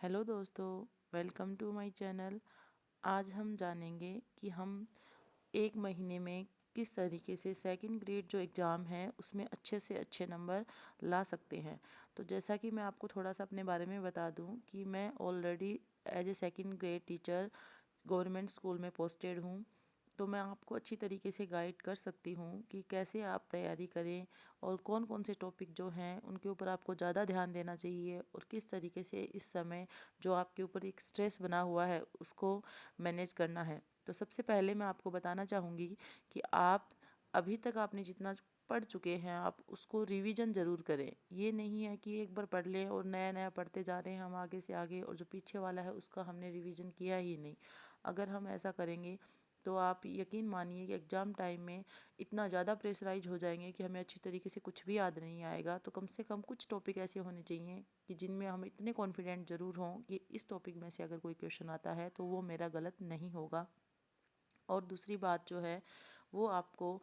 Hello दोस्तों, welcome to my channel. आज हम जानेंगे कि हम एक महीने में किस तरीके से सेकंड ग्रेड जो एग्ज़ाम है उसमें अच्छे से अच्छे नंबर ला सकते हैं। तो जैसा कि मैं आपको थोड़ा सा अपने बारे में बता दूं कि मैं already as a second grade teacher government school में पोस्टेड हूँ। तो मैं आपको अच्छी तरीके से गाइड कर सकती हूँ कि कैसे आप तैयारी करें और कौन कौन से टॉपिक जो हैं उनके ऊपर आपको ज़्यादा ध्यान देना चाहिए और किस तरीके से इस समय जो आपके ऊपर एक स्ट्रेस बना हुआ है उसको मैनेज करना है। तो सबसे पहले मैं आपको बताना चाहूँगी कि आप अभी तक आपने जितना पढ़ चुके हैं आप उसको रिवीजन ज़रूर करें। ये नहीं है कि एक बार पढ़ लें और नया नया पढ़ते जा रहे हैं हम आगे से आगे, और जो पीछे वाला है उसका हमने रिवीजन किया ही नहीं। अगर हम ऐसा करेंगे तो आप यकीन मानिए कि एग्ज़ाम टाइम में इतना ज़्यादा प्रेशराइज हो जाएंगे कि हमें अच्छी तरीके से कुछ भी याद नहीं आएगा। तो कम से कम कुछ टॉपिक ऐसे होने चाहिए कि जिनमें हम इतने कॉन्फिडेंट ज़रूर हों कि इस टॉपिक में से अगर कोई क्वेश्चन आता है तो वो मेरा गलत नहीं होगा। और दूसरी बात जो है वो आपको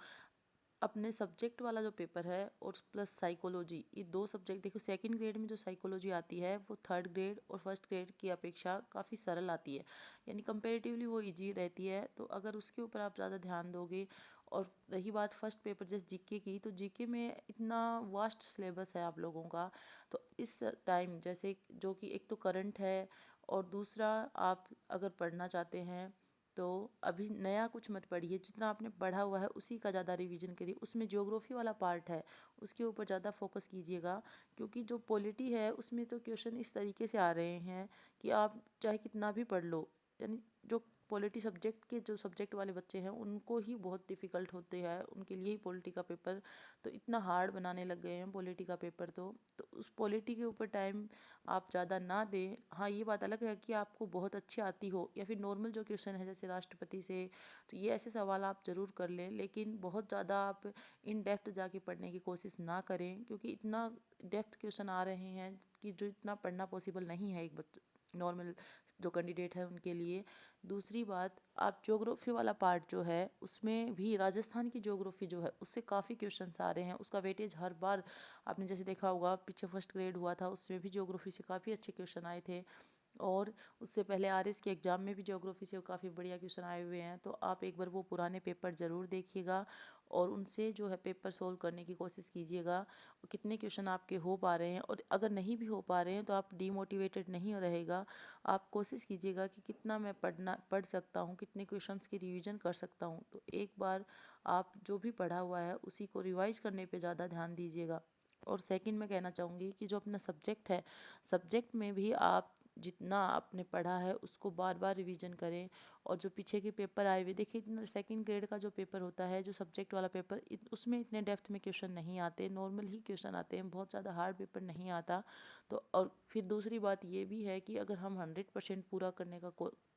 अपने सब्जेक्ट वाला जो पेपर है और प्लस साइकोलॉजी, ये दो सब्जेक्ट देखो। सेकंड ग्रेड में जो साइकोलॉजी आती है वो थर्ड ग्रेड और फर्स्ट ग्रेड की अपेक्षा काफ़ी सरल आती है, यानी कंपैरेटिवली वो इजी रहती है। तो अगर उसके ऊपर आप ज़्यादा ध्यान दोगे, और रही बात फर्स्ट पेपर जैसे जीके की, तो जीके में इतना वास्ट सिलेबस है आप लोगों का। तो इस टाइम जैसे जो कि एक तो करंट है और दूसरा आप अगर पढ़ना चाहते हैं तो अभी नया कुछ मत पढ़िए, जितना आपने पढ़ा हुआ है उसी का ज़्यादा रिवीजन करिए। उसमें ज्योग्राफी वाला पार्ट है उसके ऊपर ज़्यादा फोकस कीजिएगा, क्योंकि जो पॉलिटी है उसमें तो क्वेश्चन इस तरीके से आ रहे हैं कि आप चाहे कितना भी पढ़ लो, यानी जो पॉलिटी सब्जेक्ट के जो सब्जेक्ट वाले बच्चे हैं उनको ही बहुत डिफ़िकल्ट होते हैं, उनके लिए ही पॉलिटी का पेपर तो इतना हार्ड बनाने लग गए हैं पॉलिटी का पेपर। तो उस पॉलिटी के ऊपर टाइम आप ज़्यादा ना दें। हाँ, ये बात अलग है कि आपको बहुत अच्छी आती हो या फिर नॉर्मल जो क्वेश्चन है जैसे राष्ट्रपति से, तो ये ऐसे सवाल आप ज़रूर कर लें, लेकिन बहुत ज़्यादा आप इन डेप्थ जाके पढ़ने की कोशिश ना करें, क्योंकि इतना डेप्थ क्वेश्चन आ रहे हैं कि जो इतना पढ़ना पॉसिबल नहीं है एक बच्चे नॉर्मल जो कैंडिडेट है उनके लिए। दूसरी बात, आप ज्योग्राफी वाला पार्ट जो है उसमें भी राजस्थान की ज्योग्राफी जो है उससे काफ़ी क्वेश्चंस आ रहे हैं। उसका वेटेज हर बार आपने जैसे देखा होगा, पीछे फर्स्ट ग्रेड हुआ था उसमें भी ज्योग्राफी से काफ़ी अच्छे क्वेश्चन आए थे, और उससे पहले आरएस के एग्ज़ाम में भी ज्योग्राफी से काफ़ी बढ़िया क्वेश्चन आए हुए हैं। तो आप एक बार वो पुराने पेपर ज़रूर देखिएगा और उनसे जो है पेपर सोल्व करने की कोशिश कीजिएगा, कितने क्वेश्चन आपके हो पा रहे हैं। और अगर नहीं भी हो पा रहे हैं तो आप डीमोटिवेटेड नहीं रहेगा, आप कोशिश कीजिएगा कि कितना मैं पढ़ सकता हूँ, कितने क्वेश्चंस की रिवीजन कर सकता हूँ। तो एक बार आप जो भी पढ़ा हुआ है उसी को रिवाइज करने पे ज़्यादा ध्यान दीजिएगा। और सेकंड मैं कहना चाहूँगी कि जो अपना सब्जेक्ट है, सब्जेक्ट में भी आप जितना आपने पढ़ा है उसको बार बार रिवीजन करें। और जो पीछे के पेपर आए हुए देखिए, इतना सेकंड ग्रेड का जो पेपर होता है जो सब्जेक्ट वाला पेपर, उसमें इतने डेप्थ में क्वेश्चन नहीं आते, नॉर्मल ही क्वेश्चन आते हैं, बहुत ज़्यादा हार्ड पेपर नहीं आता। तो और फिर दूसरी बात ये भी है कि अगर हम 100% पूरा करने का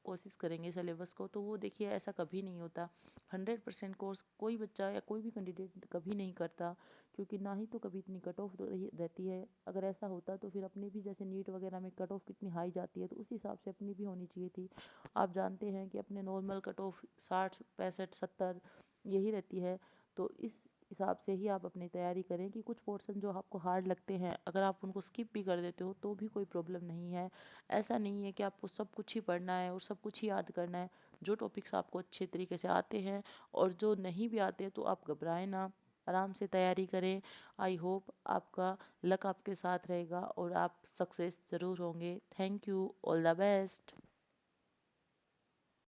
कोशिश करेंगे सिलेबस को, तो वो देखिए ऐसा कभी नहीं होता। 100% कोर्स कोई बच्चा या कोई भी कैंडिडेट कभी नहीं करता, क्योंकि ना ही तो कभी इतनी कट ऑफ रहती है। अगर ऐसा होता तो फिर अपने भी जैसे नीट वगैरह में कट ऑफ कितनी हाई जाती है, तो उस हिसाब से अपनी भी होनी चाहिए थी। आप जानते हैं कि अपने नॉर्मल कट ऑफ 60 65 70 यही रहती है। तो इस हिसाब से ही आप अपनी तैयारी करें कि कुछ पोर्शन जो आपको हार्ड लगते हैं अगर आप उनको स्किप भी कर देते हो तो भी कोई प्रॉब्लम नहीं है। ऐसा नहीं है कि आपको सब कुछ ही पढ़ना है और सब कुछ ही याद करना है। जो टॉपिक्स आपको अच्छे तरीके से आते हैं और जो नहीं भी आते हैं तो आप घबराएं ना, आराम से तैयारी करें। आई होप आपका लक आपके साथ रहेगा और आप सक्सेस ज़रूर होंगे। Thank you, all the best.